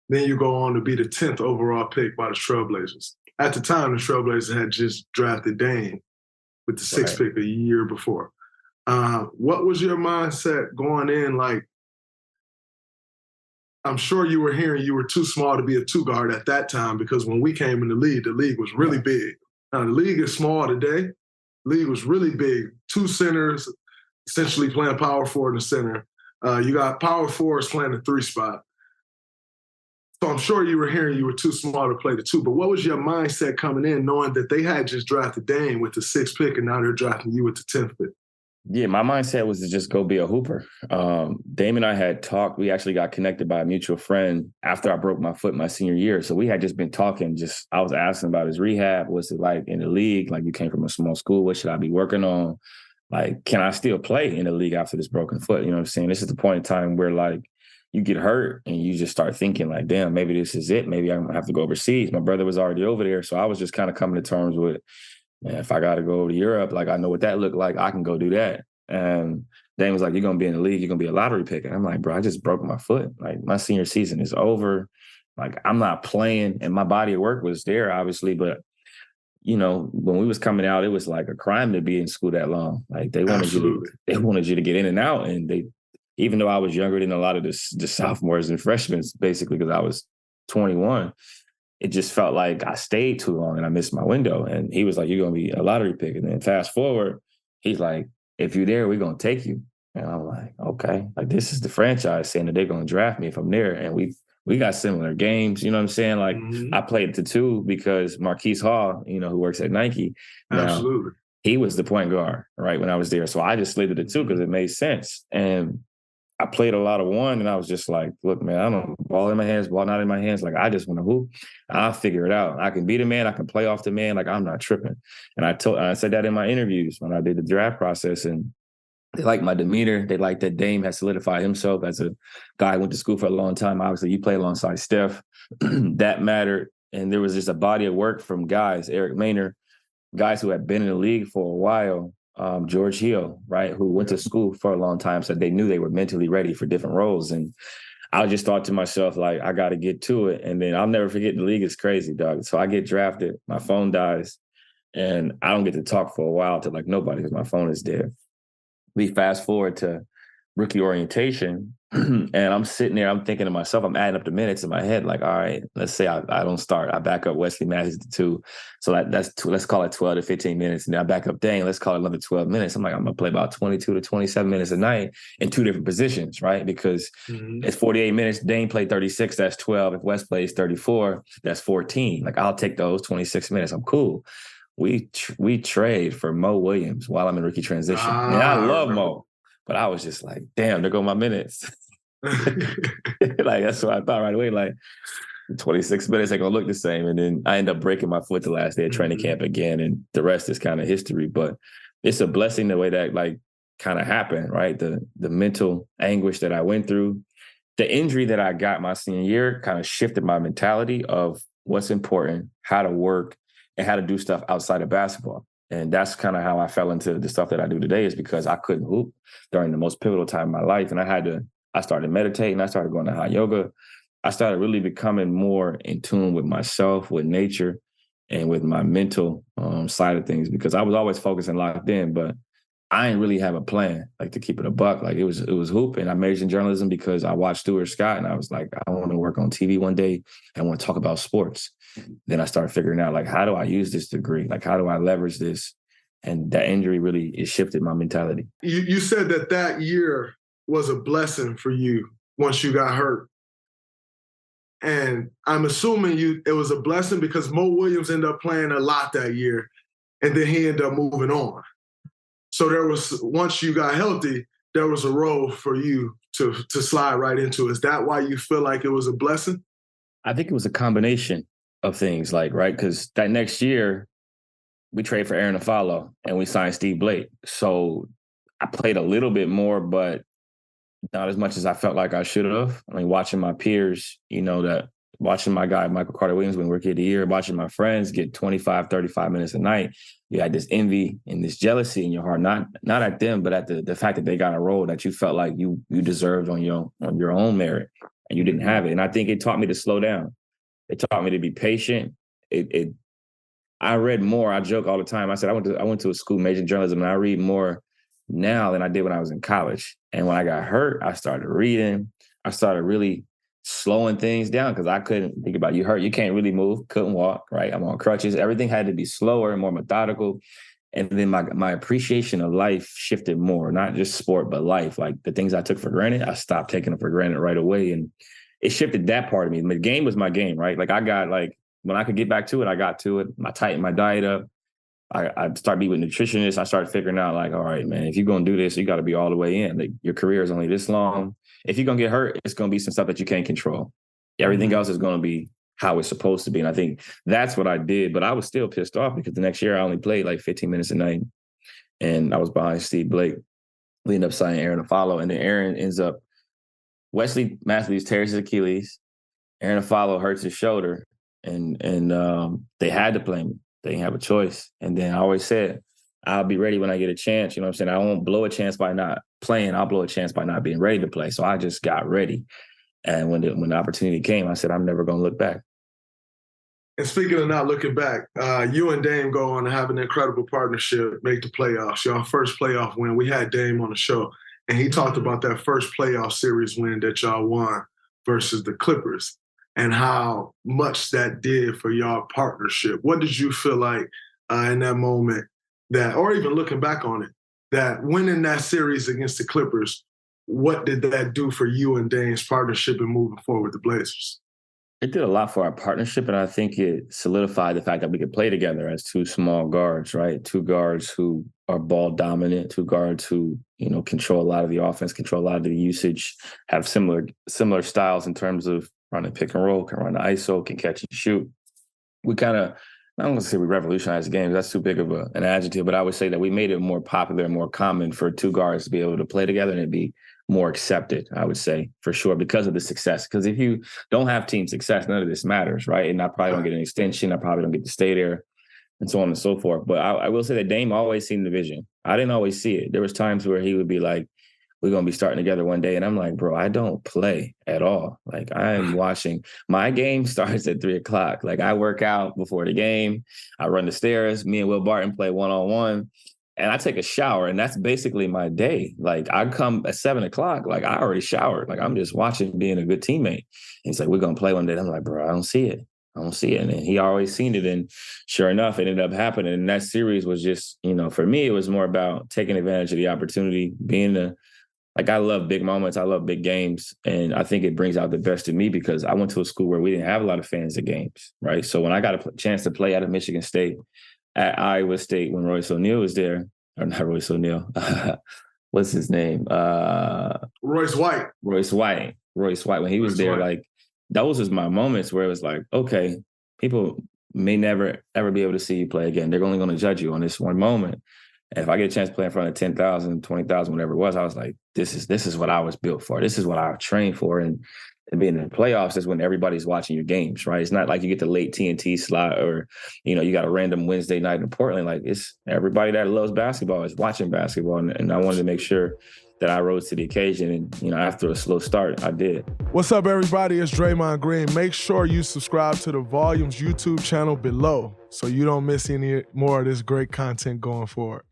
Then you go on to be the 10th overall pick by the Trailblazers. At the time, the Trailblazers had just drafted Dame with the sixth pick a year before. What was your mindset going in? Like, I'm sure you were hearing you were too small to be a two guard at that time, because when we came in the league was really big. Now, the league is small today. The league was really big. Two centers, essentially playing power forward in the center. You got power forwards playing the 3 spot. So I'm sure you were hearing you were too small to play the 2. But what was your mindset coming in, knowing that they had just drafted Dame with the 6th pick and now they're drafting you with the 10th pick? Yeah, my mindset was to just go be a hooper. Dame and I had talked. We actually got connected by a mutual friend after I broke my foot my senior year. So we had just been talking. I was asking about his rehab. What's it like in the league? Like, you came from a small school. What should I be working on? Like, can I still play in the league after this broken foot? You know what I'm saying? This is the point in time where, like, you get hurt and you just start thinking like, damn, maybe this is it. Maybe I'm going to have to go overseas. My brother was already over there. So I was just kind of coming to terms with, man, if I got to go over to Europe, like, I know what that looked like. I can go do that. And Dame was like, you're going to be in the league. You're going to be a lottery pick. And I'm like, bro, I just broke my foot. Like, my senior season is over. Like, I'm not playing. And my body of work was there, obviously. But, you know, when we was coming out, it was like a crime to be in school that long. Like, they wanted you to get in and out. And even though I was younger than a lot of the sophomores and freshmen, basically, because I was 21, it just felt like I stayed too long and I missed my window. And he was like, you're going to be a lottery pick. And then fast forward, he's like, if you're there, we're going to take you. And I'm like, okay. Like, this is the franchise saying that they're going to draft me if I'm there. And we got similar games. You know what I'm saying? Like, I played the 2 because Marquise Hall, you know, who works at Nike. Absolutely. He was the point guard, right, when I was there. So I just slid to the 2 because it made sense. And I played a lot of 1, and I was just like, look, man, I don't ball in my hands, ball not in my hands. Like, I just want to hoop. I'll figure it out. I can be the man. I can play off the man. Like, I'm not tripping. And I said that in my interviews when I did the draft process, and they like my demeanor. They like that Dame has solidified himself as a guy who went to school for a long time. Obviously, you play alongside Steph. That mattered. And there was just a body of work from guys, Eric Maynard, guys who had been in the league for a while. George Hill, right, who went to school for a long time, so they knew they were mentally ready for different roles. And I just thought to myself, like, I got to get to it. And then I'll never forget, the league is crazy, dog. So I get drafted, my phone dies, and I don't get to talk for a while to, like, nobody because my phone is dead. We fast forward to rookie orientation, and I'm sitting there, I'm thinking to myself, I'm adding up the minutes in my head, like, all right, let's say I don't start. I back up Wesley Matthews to 2. So let's call it 12 to 15 minutes. And then I back up Dane, let's call it another 12 minutes. I'm like, I'm going to play about 22 to 27 minutes a night in 2 different positions, right? Because it's 48 minutes. Dane played 36, that's 12. If Wes plays 34, that's 14. Like, I'll take those 26 minutes. I'm cool. We trade for Mo Williams while I'm in rookie transition. And I love Mo. But I was just like, damn, there go my minutes. Like, that's what I thought right away. Like, 26 minutes ain't going to look the same. And then I end up breaking my foot the last day of training camp again. And the rest is kind of history. But it's a blessing the way that, like, kind of happened, right? The mental anguish that I went through. The injury that I got my senior year kind of shifted my mentality of what's important, how to work, and how to do stuff outside of basketball. And that's kind of how I fell into the stuff that I do today, is because I couldn't hoop during the most pivotal time in my life. And I started meditating. I started going to hot yoga. I started really becoming more in tune with myself, with nature, and with my mental side of things, because I was always focused and locked in, but I didn't really have a plan, like, to keep it a buck. Like, it was hoop. And I majored in journalism because I watched Stuart Scott, and I was like, I want to work on TV one day. I want to talk about sports. Then I started figuring out, like, how do I use this degree? Like, how do I leverage this? And that injury really shifted my mentality. You said that year was a blessing for you once you got hurt. And I'm assuming it was a blessing because Mo Williams ended up playing a lot that year, and then he ended up moving on. So once you got healthy, there was a role for you to slide right into. Is that why you feel like it was a blessing? I think it was a combination of things, like, right? Because that next year, we traded for Aaron Afalo and we signed Steve Blake. So I played a little bit more, but not as much as I felt like I should have. I mean, watching my peers, watching my guy, Michael Carter-Williams, win Rookie of the Year, watching my friends get 25, 35 minutes a night, you had this envy and this jealousy in your heart, not at them, but at the fact that they got a role that you felt like you deserved on your own merit. and you didn't have it. And I think it taught me to slow down. It taught me to be patient. I read more. I joke all the time. I said I went to a school majoring in journalism, and I read more now than I did when I was in college. And when I got hurt, I started reading. I started really slowing things down because I couldn't think about you hurt. You can't really move. Couldn't walk. Right. I'm on crutches. Everything had to be slower and more methodical. And then my appreciation of life shifted more, not just sport, but life. Like the things I took for granted, I stopped taking them for granted right away. And it shifted that part of me. The game was my game, right? Like I got when I could get back to it, I got to it. I tightened my diet up. I started meeting with nutritionists. I started figuring out like, all right, man, if you're going to do this, you got to be all the way in. Like your career is only this long. If you're going to get hurt, it's going to be some stuff that you can't control. Everything else is going to be how it's supposed to be. And I think that's what I did. But I was still pissed off because the next year I only played like 15 minutes a night. And I was behind Steve Blake. We ended up signing Aaron Afalo. And then Aaron ends up, Wesley Matthews tears his Achilles. Aaron Afalo hurts his shoulder. And they had to play me. They didn't have a choice. And then I always said, I'll be ready when I get a chance. You know what I'm saying? I won't blow a chance by not playing. I'll blow a chance by not being ready to play. So I just got ready. And when the opportunity came, I said, I'm never going to look back. And speaking of not looking back, you and Dame go on to have an incredible partnership, make the playoffs. Your first playoff win. We had Dame on the show, and he talked about that first playoff series win that y'all won versus the Clippers and how much that did for y'all partnership. What did you feel like in that moment that, or even looking back on it, that winning that series against the Clippers, what did that do for you and Dame's partnership and moving forward with the Blazers? It did a lot for our partnership, and I think it solidified the fact that we could play together as two small guards, right? Two guards who are ball dominant, two guards who, control a lot of the offense, control a lot of the usage, have similar styles in terms of running pick and roll, can run the ISO, can catch and shoot. We kind of, I don't want to say we revolutionized the game. That's too big of an adjective, but I would say that we made it more popular and more common for two guards to be able to play together and it'd be more accepted, I would say, for sure, because of the success. Because if you don't have team success, none of this matters, right? And I probably don't get an extension. I probably don't get to stay there and so on and so forth. But I will say that Dame always seen the vision. I didn't always see it. There was times where he would be like, we're going to be starting together one day. And I'm like, bro, I don't play at all. Like I'm watching. My game starts at 3:00. Like I work out before the game. I run the stairs. Me and Will Barton play one-on-one. And I take a shower, and that's basically my day. Like I come at 7:00, like I already showered. Like I'm just watching, being a good teammate. And he's like, we're going to play one day. And I'm like, bro, I don't see it. And then he always seen it. And sure enough, it ended up happening. And that series was just, for me, it was more about taking advantage of the opportunity, I love big moments. I love big games. And I think it brings out the best in me because I went to a school where we didn't have a lot of fans at games, right? So when I got a chance to play out of Michigan State, at Iowa State, when Royce O'Neal was there, or not Royce O'Neal, what's his name? Royce White. Royce White, when he was there, like, those was my moments where it was like, okay, people may never, ever be able to see you play again. They're only going to judge you on this one moment. And if I get a chance to play in front of 10,000, 20,000, whatever it was, I was like, this is what I was built for. This is what I trained for. And being in the playoffs is when everybody's watching your games, right? It's not like you get the late TNT slot or, you got a random Wednesday night in Portland. Like it's everybody that loves basketball is watching basketball. And I wanted to make sure that I rose to the occasion. And, after a slow start, I did. What's up, everybody? It's Draymond Green. Make sure you subscribe to the Volumes YouTube channel below so you don't miss any more of this great content going forward.